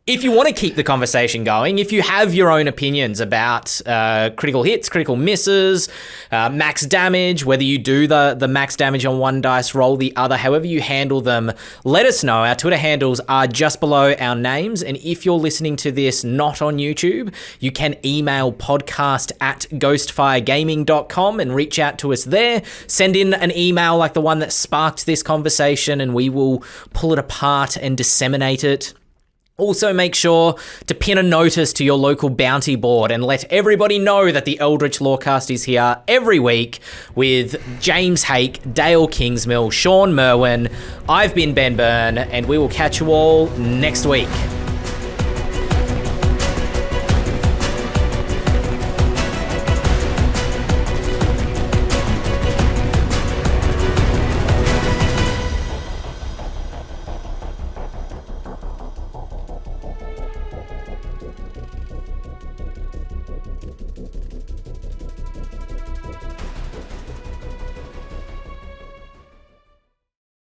Speaker 1: if you want to keep the conversation going, if you have your own opinions about critical hits, critical misses, max damage, whether you do the max damage on one dice, roll the other, however you handle them, let us know. Our Twitter handles are just below our names. And if you're listening to this not on YouTube, you can email podcast@ghostfiregaming.com and reach out to us there. Send in an email like the one that sparked this conversation, and we will pull it apart and disseminate it. Also, make sure to pin a notice to your local bounty board and let everybody know that the Eldritch Lorecast is here every week with James Hake, Dael Kingsmill, Shawn Merwin. I've been Ben Byrne, and we will catch you all next week.